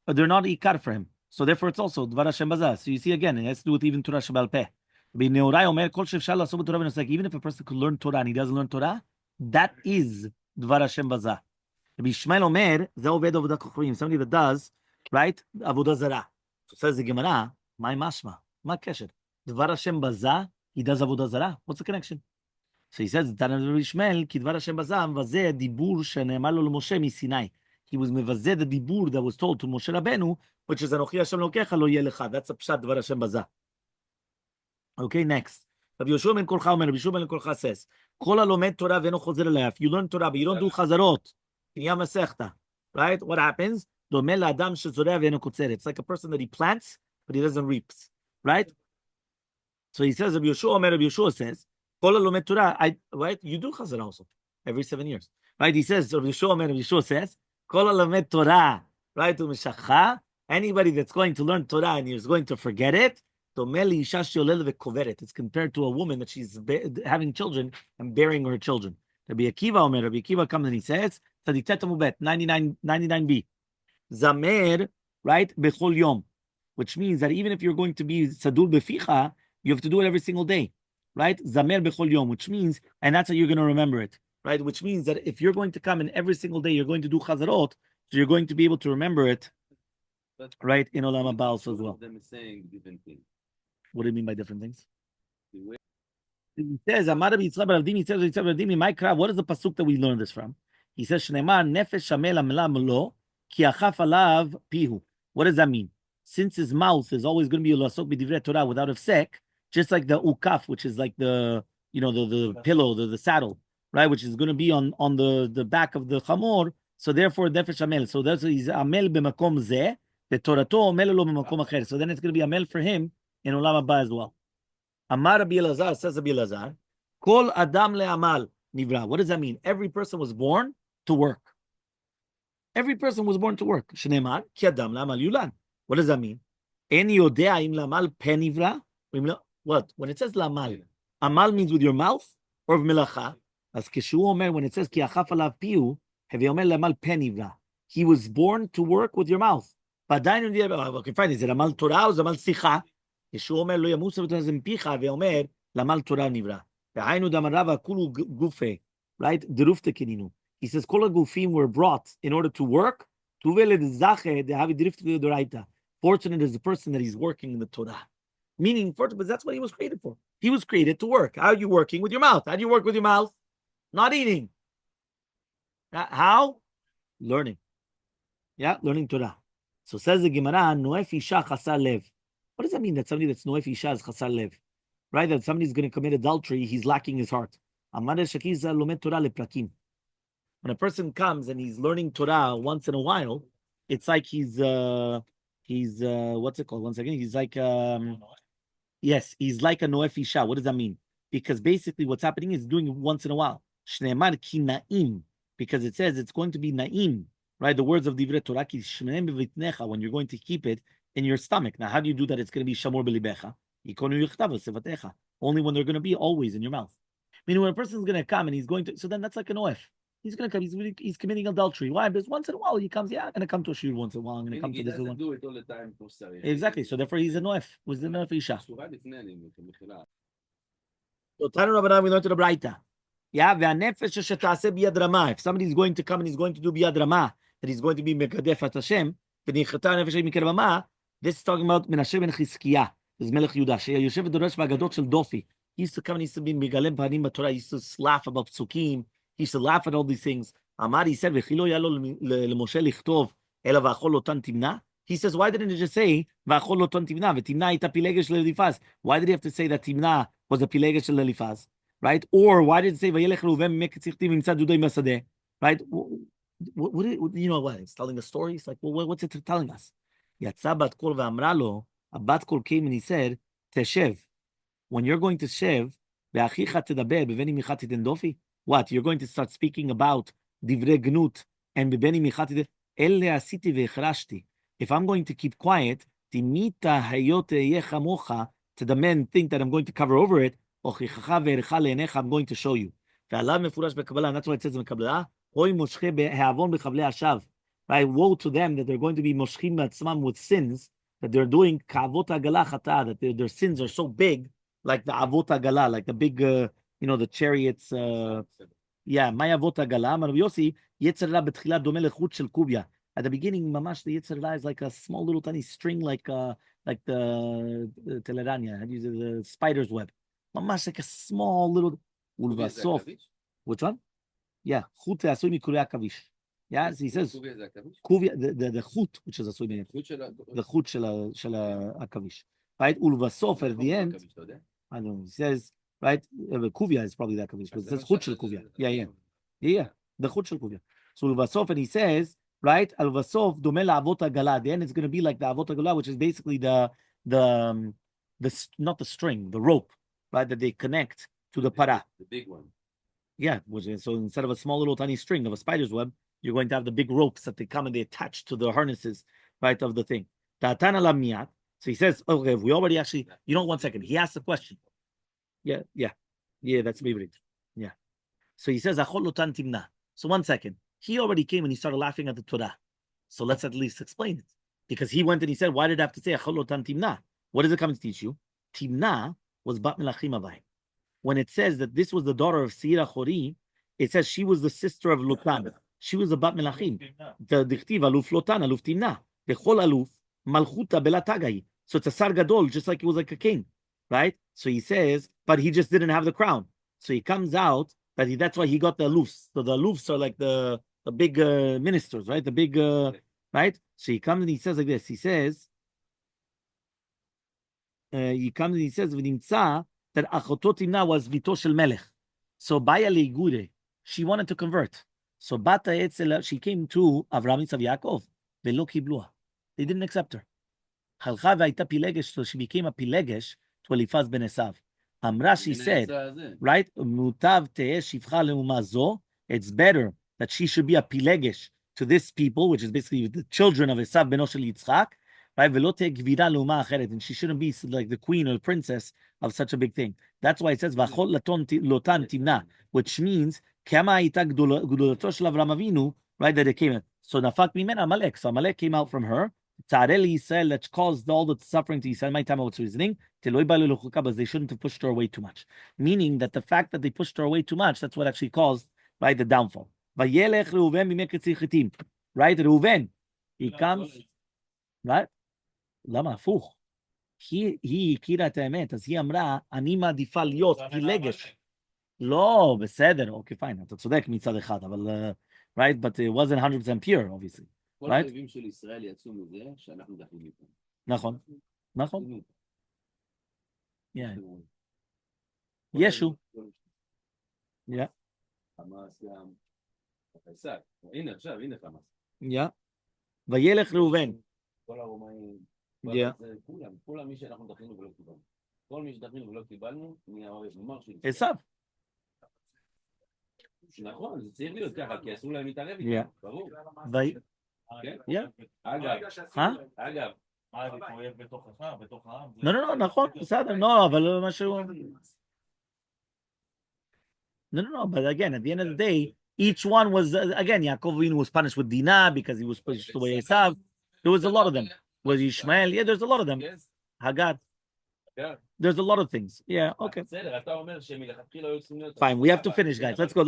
they're not ikar for him. So therefore it's also דבר השם בזה. So you see again, it has to do with even Torah שבעל פה. רבי נהוראי אומר, כל שאפשר לעשות בתורה ונוסק, even if a person could learn Torah and he doesn't learn Torah, that is דבר השם בזה. רבי ישמעאל אומר, זה עובד עבודה כוכבים, somebody that does, right? עבודה זרה. So says the Gemara, מה משמע? מה הקשר? דבר השם בזה, he does עבודה זרה? What's the connection? So he says, תנא רבי ישמעאל, כי דבר השם בזה, מבזה דיבור שנאמר לו למשה מסיני. He was מבזה the דיבור that was told to משה רבנו, which is אנוכי השם אלוקיך לא יהיה לך. That's a פשט דבר השם בזה. Okay, next. רבי יהושע בן קולחה אומר, רבי יהושע בן קולחה says, כל הלומד תורה ואינו חוזר אליה. If you learn Torah, but you don't do חזרות, נהיה מסכתא. Right? What happens? דומה לאדם שזורע ואינו קוצר. It's like a person that he plants, but he doesn't reap. Right? So he says, Rabbi Yeshua says, כל הלומד תורה, right? You do chazara also, every 7 years. Right? He says, Rabbi Yeshua says, כל הלומד תורה, right? ומשכחה, anybody that's going to learn Torah and is going to forget it, דומה לאישה שיולדת וקוברת. It's compared to a woman that she's having children and bearing her children. Rabbi Akiva comes and he says, צדיקת עמוד ב', 99b, zamer, right? בכל יום. Which means that even if you're going to be sadur beficha, you have to do it every single day, right? Zamer bechol yom, which means, and that's how you're going to remember it, right? Which means that if you're going to come and every single day you're going to do chazarot, so you're going to be able to remember it, right? In Olam Haba also as well. Them saying different things. What do you mean by different things? He says, Amar Rabbi Yitzchak bar Avdim, he says, what is the pasuk that we learned this from? He says, Shneimar nefesh shamel amlam lo, ki achaf alav pihu. What does that mean? Since his mouth is always going to be lasok b'divrei Torah without a sek, just like the ukaf, which is like the, you know, the pillow, the saddle, right, which is going to be on the back of the chamor. So therefore, nefesh amel. So that's he's amel b'makom zeh, the Torato amel lo b'makom acher. So then it's going to be amel for him in Olam Haba as well. Amar Rabbi Elazar, says Rabbi Elazar, kol adam le'amal nivra. What does that mean? Every person was born to work. Every person was born to work. Shneimar ki adam le'amal yulan. What does that mean? En yodea im lamal pen nivra. What? When it says lamal, amal means with your mouth or melacha. As Keshu Omer, when it says ki achaf alav piu, have you omer lamal pen nivra? He was born to work with your mouth. But okay, fine. Is it amal Torah or amal sicha? Keshu Omer lo yamusa v'tazim picha, have you omer lamal Torah nivra. Ve'aynu damarava kulu gufe, right? Derufte kininu. He says kol gufim were brought in order to work. Fortunate is the person that he's working in the Torah. Meaning, but that's what he was created for. He was created to work. How are you working? With your mouth. How do you work with your mouth? Not eating. How? Learning. Yeah, learning Torah. So says the Gemara, Noef Isha Chasar Lev. What does that mean that somebody that's Noef Isha is Chasar Lev? Right? That somebody's going to commit adultery, he's lacking his heart. When a person comes and he's learning Torah once in a while, it's like he's what's it called? Once again, he's like yes, he's like a Noef Isha. What does that mean? Because basically what's happening is doing it once in a while. Shneimar ki na'im, because it says it's going to be na'im, right? The words of Divrei Torah, ki shmenem b'vitnecha, when you're going to keep it in your stomach. Now, how do you do that? It's going to be shamor b'libecha. Yikonu yichtav sevatecha. Only when they're going to be always in your mouth. Meaning when a person's going to come and he's going to, so then that's like a Noef. He's going to come. He's committing adultery. Why? Because once in a while he comes. Yeah, I'm going to come to a shiur once in a while. I'm going to come to this one. Do it all the time. Exactly. So therefore, he's a noef. Who's the noef isha? So Tanu Rabbanan, we learned to the Braita. Yeah, ve'anefesh shetaseh biyad ramah. If somebody is going to come and he's going to do biyad ramah, that he's going to be mekadef at Hashem, v'nichata nefesh mikar ramah. This is talking about Menashe ben Chizkiah. This is Melech Yehuda. Sheyoshev v'doresh v'agadot shel dofi. He used to come and he used to be megalem panim b'Torah. He used to laugh about psukim. He used to laugh at all these things. Amar, he said, he says, why didn't it just say, why did he have to say that timna was a pilegesh shel Elifaz? Right? Or why did it say, right? What, you know what? It's telling a story. It's like, well, what's it telling us? A bat kol came and he said, Teshev, when you're going to shev, what? You're going to start speaking about divrei gnut and bebeni michati ele asiti ve'echrashti. If I'm going to keep quiet, timita hayote yechamocha, to the men think that I'm going to cover over it, ochichacha ve'erecha le'enecha, I'm going to show you. Ve'alav mefurash beKabbalah, and that's why it says in Kabbalah, hoi moshche be'havon bechavlei hashav. Right? Woe to them that they're going to be moshchim b'atzmam with sins, that they're doing ka'avot hagalah chata, that their sins are so big, like the avot hagalah, like the big, the chariots. Yeah, my avot hagalah. Rabbi Yossi, Yetzer Hara betchila dome lechut shel kubya. At the beginning, mamash, the Yetzer Hara is like a small little tiny string, like the telerania, the spider's web. Mamash, like a small little. Ulvasof. Which one? Yeah, chut asui mikurei akavish. Yeah, so he says kuvya, the chut, which is asui the chut shel akavish. Right, ulvasof at the end. I don't know. He says, right, kuvya is probably that akavish, but it says chut shel kuvya. Yeah, the chut shel kuvya. So ulvasof, and he says, right, ulvasof domeh la'avot hagalah. Then it's going to be like the avot hagalah, which is basically the not the string, the rope, right, that they connect to the parah. The big one. Yeah, which is, so instead of a small little tiny string of a spider's web, you're going to have the big ropes that they come and they attach to the harnesses, right, of the thing. Ta'atan ala miyat. So he says, okay, we already actually, 1 second. He asked the question. Yeah, that's Bibrit. Yeah. So he says, Achol lotan timna. So 1 second. He already came and he started laughing at the Torah. So let's at least explain it. Because he went and he said, why did I have to say Achol lotan timna? What does it come to teach you? Timna was bat melachim avai. When it says that this was the daughter of Seira Chori, it says she was the sister of Lotan. She was the bat melachim. The dichtiv aluf Lotan, aluf timna. The chol aluf malchuta belatagai. So it's a sar gadol, just like it was like a king, right? So he says, but he just didn't have the crown. So he comes out that that's why he got the alufs. So the alufs are like the big ministers, right? The big, right? So he comes and he says like this. He says, v'nimtza, that Achoto Timna was Vito Shel Melech. So Baya Leigure, she wanted to convert. So Bata Etzel, she came to Avram Yitzhav Yaakov. Velo Kiblua. They didn't accept her. Halcha v'ayta Pilegesh, so she became a Pilegesh to Elifaz ben Esav. Amra, she said, right? Mutav te'eh shivcha le'uma zo. It's better that she should be a Pilegesh to this people, which is basically the children of Esav ben Shel Yitzchak. Right? And she shouldn't be like the queen or the princess of such a big thing. That's why it says lotan timna, which means right, that it came in. So nafak mimen Amalek. So Amalek came out from her. That caused all the suffering to Israel. My time what's reasoning. But they shouldn't have pushed her away too much. Meaning that the fact that they pushed her away too much, that's what actually caused, right, the downfall. Right, Reuven, he comes, right? למה הפוך? היא הכירה את האמת, אז היא אמרה, אני מעדיפה להיות פילגש. לא, בסדר, אוקיי, פיין, אתה צודק מצד אחד, אבל, right, but it wasn't 100% pure, obviously. כל האויבים של ישראל יצאו מזה שאנחנו דחים איתם. נכון. ישו. חמאס גם. הנה עכשיו, הנה חמאס. וילך ראובן. כל הרומאים. כולם מי שאנחנו דחינו ולא קיבלנו. כל מי שדחינו ולא קיבלנו, נהיה אוהב. עשיו. נכון, זה צריך להיות ככה, כי אסור להם להתערב איתם, ברור. אגב. מה, זה אוהב בתוך העם? לא, נכון, בסדר, לא, אבל משהו... No, but again, at the end of the day, each one was, again, Yaakov Avinu was punished with Dinah because he was pushed away Esav. There was a lot of them. Was Ishmael? Yeah, there's a lot of them. Yes. Haggad. Yeah. There's a lot of things. Yeah, okay. Fine, we have to finish, guys. Let's go.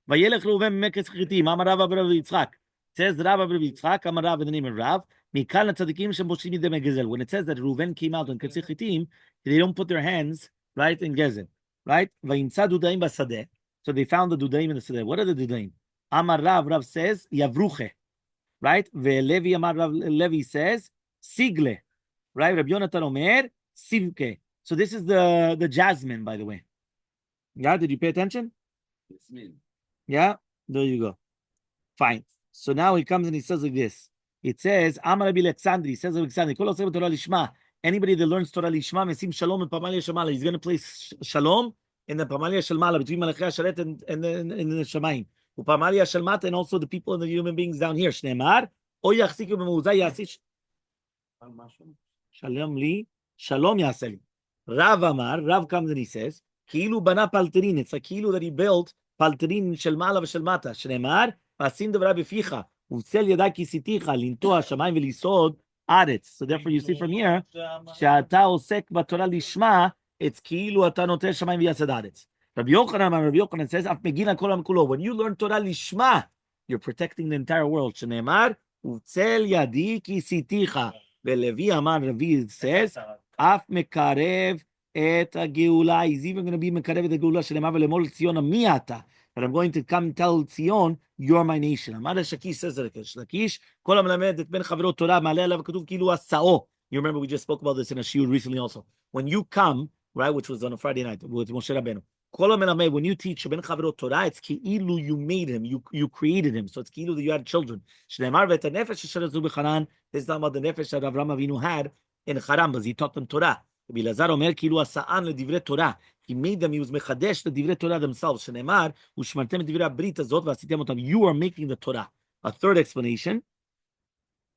Vayelech Reuven memeketz chitim. Amar Rav Rabbi Yitzchak. Says Rav Rabbi Yitzchak. Amar Rav in the name of Rav. Mikal tzadikim shemoshim yidem gezel. When it says that Reuven came out on ketz chitim, they don't put their hands right in gezel. Right? Vayimtza dudaim basadeh. So they found the dudaim in the sadeh. What are the dudaim? Amar Rav says yavruche. Right? Levi Amar Rav, Levi says sigle. Right? Rabbi Yonatan Omer sivke. So this is the jasmine, by the way. Yeah, did you pay attention? Yasmin. Yeah, there you go. Fine. So now he comes and he says like this. It says, Amar Rabbi Alexandri, says Alexandri, Kol Oseh Torah Lishma. Anybody that learns Torah Lishma, Mesim Shalom and Pamalia Shemala. He's going to place Shalom in the Pamalia Shalmala between Malachei Hasharet and the Shemaim. Upamalia Shalmata and also the people and the human beings down here. Shneimar, O Yachsiku B'Meuzah Yasish. Shalom Li, Shalom Yaseli. Rav Amar, Rav comes and he says, Ki'ilu Bana Palterin. It's like Ki'ilu that he built Palterin Shalmala v'Shalmata. Shneimar, Vasim Devra B'Ficha. Utsel Yadai Kisiticha, Lintoa Shamayim V'Lisod Aretz. So therefore you see from here, She'ata Osek B'Torah Lishma, it's Ki'ilu Ata Noter Shamayim V'Yased Aretz. Rabbi Yochanan says, Af Megina Kol Kulo. When you learn Torah Lishma, you're protecting the entire world. Shneimar, Utsel Yadi Kisiticha. Levi Amar Ravi says, Af Mekarev et Geula. He's even going to be Mekarev et Geula. Shneimar V'Lemol Tzion Miata. But I'm going to come and tell Tzion, you're my nation. Amar Shakish says that Shakish, Kol HaMelamed et Ben Chaverot Torah, Ma'aleh Alav Katuv Kilu Asa'o. You remember we just spoke about this in a shiur recently also. When you come, right, which was on a Friday night with Moshe Rabbeinu, Kol HaMelamed, when you teach Ben Chaverot Torah, it's Ki'ilu, you made him, you created him. So it's Ki'ilu that you had children. Shneimar V'et HaNefesh Asher Azu B'Charan. This is talking about the nefesh that Avraham Avinu had in Haran, because he taught them Torah. Rabbi Elazar Omer Ki'ilu Asa'an LeDivrei Torah. He made them, he was mechadesh the divrei Torah themselves. Shneimar, ushmartem divrei abrit azot v'asitem otam. You are making the Torah. A third explanation,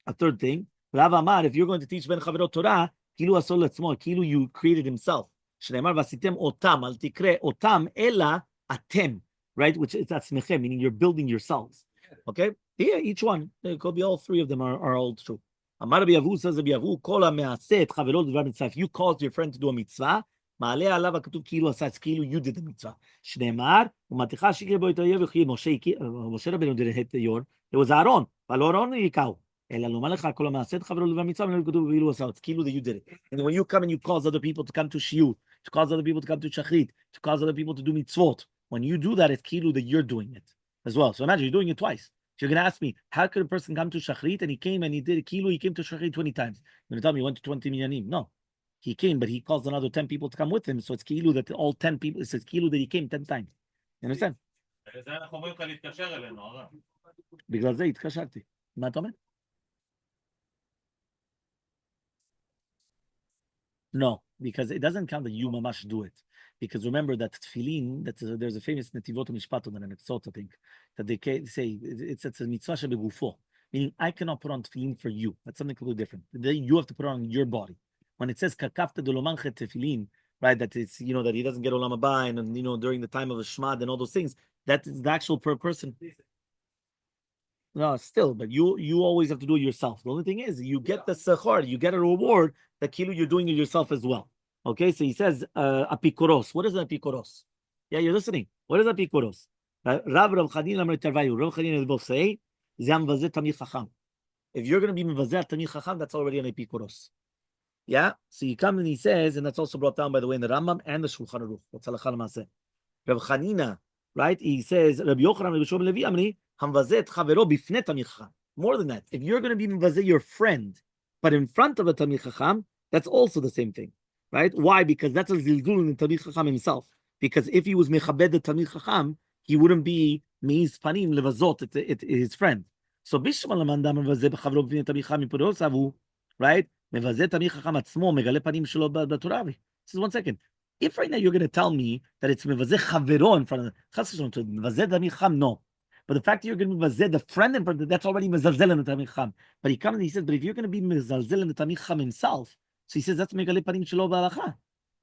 a third thing. Rav Amar, if you're going to teach ben chaverot Torah, kilu asol letzmo, kilu you created himself. Shneimar v'asitem otam, al tikre otam ela atem, right? Which is atzmechem, meaning you're building yourselves. Okay? Yeah, each one. It could be all three of them are all true. Amar Rabbi Yavu says Rabbi Yavu, kol ha'me'aseh et chaverot d'var mitzvah. If you caused your friend to do a mitzvah, מעלה עליו הכתוב כאילו עשה, it's כאילו you did the mitzvah. שנאמר, ומתיך שיקרה בו את האויב וכי משה רבנו did it your, it was Aaron, אבל לא אהרון יקראו. אלא לומר לך, כל המעשה את חברו לדבר מצווה, ולא כתוב כאילו עשה, it's כאילו that you did it. And when you come and you cause other people to come to shiur, to cause other people to come to shachrit, to cause other people to do mitzvot, when you do that, it's כאילו that you're doing it as well. So imagine you're doing it twice. So you're going to ask me, how could a person come to shachrit and he came and he did כאילו, he came to shachrit 20 times? You're going to tell me he went to 20 minyanim. No. He came, but he caused another 10 people to come with him. So it's ki'ilu that all 10 people, it says ki'ilu that he came 10 times. You understand? בגלל זה התקשרתי. מה אתה אומר? No, because it doesn't count that you mamash do it. Because remember that tefillin, there's a famous netivot mishpat on an episode, I think, that they say it's a mitzvah shebegufo, meaning I cannot put on tefillin for you. That's something completely different. You have to put it on your body. When it says kakafta dolomanche tefillin, right, that it's, you know, that he doesn't get olam haba and, you know, during the time of the shmad and all those things, that is the actual per person. No, still, but you always have to do it yourself. The only thing is, you get the sechar, you get a reward, that kilu you're doing it yourself as well. Okay, so he says apikoros. What is an apikoros? Yeah, you're listening. What is apikoros? Rav Chanina Amar Tarvayu. Rav Chanina both say, zam vazeh tamid chacham. If you're going to be mevazeh tamid chacham, that's already an apikoros. Yeah, so you come and he says, and that's also brought down by the way in the Rambam and the Shulchan Aruch. That's halakha l'maaseh. Rav Chanina, right? He says, Rabbi Yochanan, Rabbi Shlomo Levi Amri, hamvazeh et chavero bifnei tamid chacham. More than that, if you're going to be mevazeh your friend, but in front of a tamid chacham, that's also the same thing, right? Why? Because that's a zilzul in the tamid chacham himself. Because if he was mechabed the tamid chacham, he wouldn't be meiz panim levazot his friend. So bishma lamanda mevazeh b'chavero bifnei tamid chacham miporos avu, right? מבזה תמיד חכם עצמו, מגלה פנים שלו בתורה. This is 1 second. If right now you're going to tell me that it's מבזה חברו in front of חס ושלום, מבזה תמיד חכם, no. But the fact that you're going to מבזה the friend in front of that's already מזלזל in the תמיד חכם. But he comes and he says, but if you're going to be מזלזל in the תמיד חכם himself, so he says that's מגלה פנים שלו בהלכה.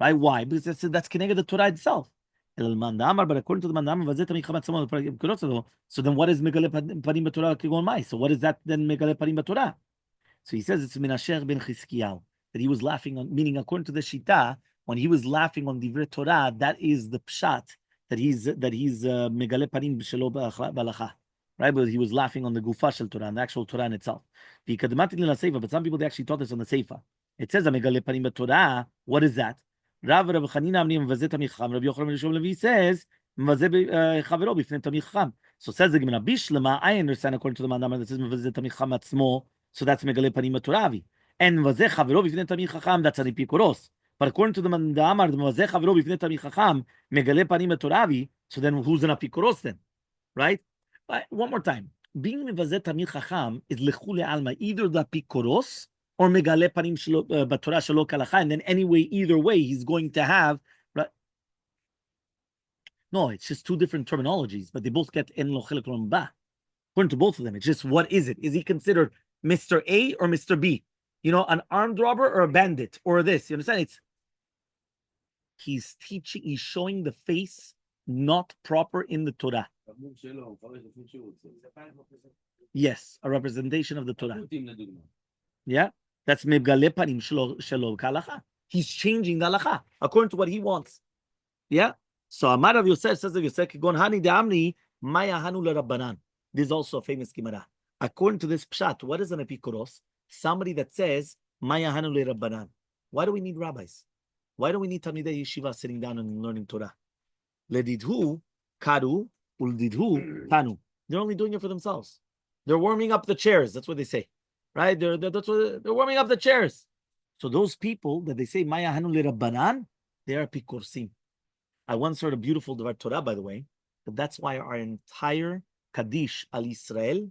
Right? Why? Because that's connected to the Torah itself. But according to the mandam, מבזה תמיד חכם עצמו, so then what is מגלה פנים בתורה כגון מאי? So what is that then מגלה פנים בתורה? So he says it's Menasher ben Chizkiyahu, that he was laughing on, meaning according to the Shita, when he was laughing on Divrei Torah, that is the pshat, that he's megale panim b'shelo b'alacha, right? But he was laughing on the gufa shel Torah, on the actual Torah in itself. But some people, they actually taught this on the Seifa. It says megale panim b'Torah. What is that? Rav Chanina amri mevazeh tamid chacham. Rabbi Yochanan ben Shlomo Levi says mevazeh chavero b'fnei tamid chacham. So says the Gemara Bishlema. I understand according to the Mandam that says mevazeh tamid chacham atzmo. So that's megale panim b'Toravi. And vazeh chavero b'fnei tamid chacham, that's an epikoros. But according to the Mandamar, the vazeh chavero b'fnei tamid chacham megale panim b'Toravi. So then who's an epikoros then? Right? One more time. being mevazeh tamid chacham is lechule alma, either the pikoros or megale panim shelo b'Torah shelo kalacha, and then anyway, either way, he's going to have. No, it's just two different terminologies, but they both get en lo chelek lo ba. According to both of them, it's just what is it? Is he considered Mr. A or Mr. B? You know, an armed robber or a bandit or this. You understand? He's teaching. He's showing the face not proper in the Torah. Yes, a representation of the Torah. Yeah, that's mebgale panim shelo kalacha. He's changing the halacha according to what he wants. Yeah. So Amar Rav Yosef says of Yosef, "Gon hani de'amri maya hanu leRabbanan." This is also a famous Gemara. According to this pshat, what is an epikuros? Somebody that says maya hanu leRabbanan. Why do we need rabbis? Why do we need Talmidei Yeshiva sitting down and learning Torah? Ledidhu karu uldidhu tanu. They're only doing it for themselves. They're warming up the chairs. That's what they say, right? They're warming up the chairs. So those people that they say maya hanu leRabbanan, they are pikursim. I once heard a beautiful Dvar Torah, by the way, but that's why our entire Kaddish al Israel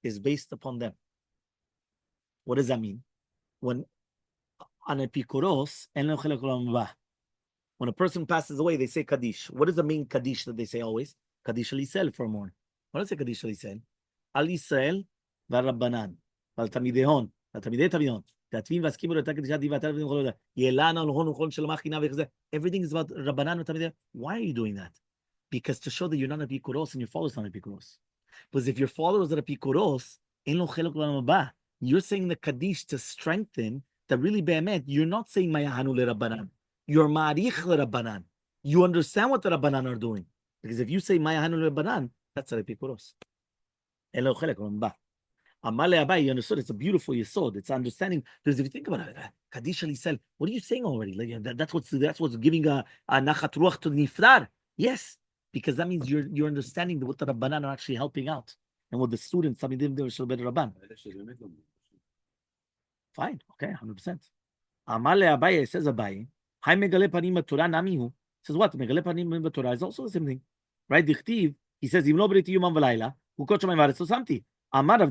is based upon them. What does that mean? When an epikuros, when a person passes away, they say Kaddish. What is the main Kaddish that they say always? Kaddish al Israel for a morning. What does it say Kaddish al Israel? Al Israel v'Rabbanan, v'al Tamidehon, v'al Tamidei Tamidehon. Everything is about Rabbanan and Tamideh. Why are you doing that? Because to show that you're not a pikuros and your followers not a pikuros. Because if your followers are a pikuros, you're saying the Kaddish to strengthen that really be'emet. You're not saying Mayahanu leRabbanan. You're Ma'arich leRabbanan. You understand what the Rabbanan are doing. Because if you say Mayahanu leRabbanan, that's a pikuros. Elmaleh Abai, you understood. It's a beautiful yesod. It's understanding. Because if you think about it, Kaddish Alisel, what are you saying already? Like, that's what's giving a nachat ruach to niftar. Yes, because that means you're understanding what the Rabbanan are actually helping out, and what the students. I mean, they should be Rabban. Fine, okay, 100%. Elmaleh Abai says Abai, Hai megale panim b'Torah namihu. Says what? Megale panim b'Torah is also the same thing, right? Dichtiv. He says, Im lo briti yomam v'layla, ukot shamayim v'aretz lo samti. What does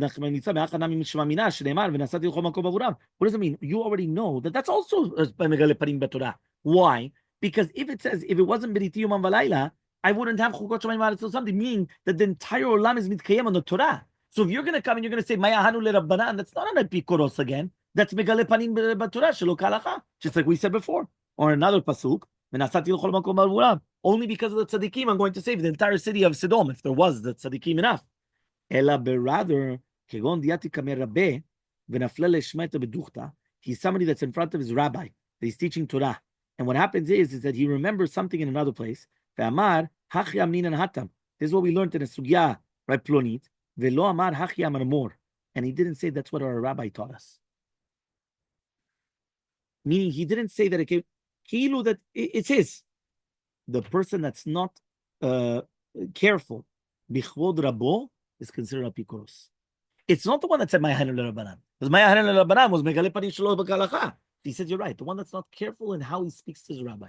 it mean? You already know that that's also megale panim b'Torah. Why? Because if it wasn't Beriti Yom Valayla, I wouldn't have Chukot Shamayim V'Aretz or something, meaning that the entire Olam is mitkayem on the Torah. So if you're going to come and you're going to say Maya Hanu leRabbanan, that's not an epikoros again. That's megale panim b'Torah shelo kalacha, just like we said before. Or another pasuk, only because of the tzaddikim, I'm going to save the entire city of Sodom, if there was the tzaddikim enough. Ela berather, kegon diatika merabbe, v'nafle leshmeta beduchta. He's somebody that's in front of his rabbi, that he's teaching Torah. And what happens is that he remembers something in another place. Ve'amar, hachyam ninan hatam. This is what we learned in a sugya, right, plonit. Ve'lo amar hachyam armor. And he didn't say that's what our rabbi taught us. Meaning he didn't say that it came, that it's his. The person that's not careful, bichvod rabo, is considered a pikuros. It's not the one that said Maya Hanu leRabbanan. Because Maya Hanu leRabbanan was megale panim shelo b'kalacha. He said, you're right. The one that's not careful in how he speaks to his rabbi.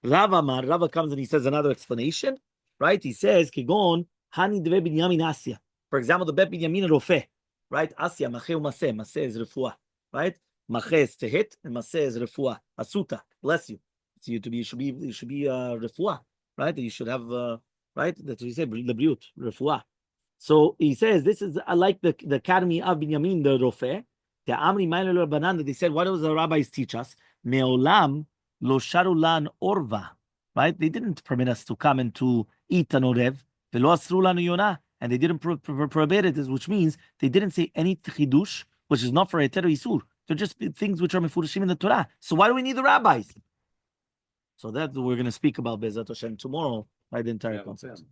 Rava comes and he says another explanation, right? He says, Kigon, Hani dve binyamin Asya. For example, the bet binyamin rofe, right? Asya, mache u'maseh. Maseh is refuah, right? Mache is tehit, and maseh is refuah. Asuta, bless you. So you should be refuah, right? You should have, right? That's what you say, lebriut, refuah. So he says, this is like the academy of Binyamin, the Rofeh, the Amri Ma'ileh leRabbanan, that they said, what does the rabbis teach us? Me'olam lo sharulan orva, right? They didn't permit us to come and to eat an orev, ve'lo asru lanu yonah, and they didn't prohibit it, which means they didn't say any chidush, which is not for heter isur. They're just things which are mefurashim in the Torah. So why do we need the rabbis? So that we're going to speak about Be'ezrat Hashem tomorrow, right? The entire concept.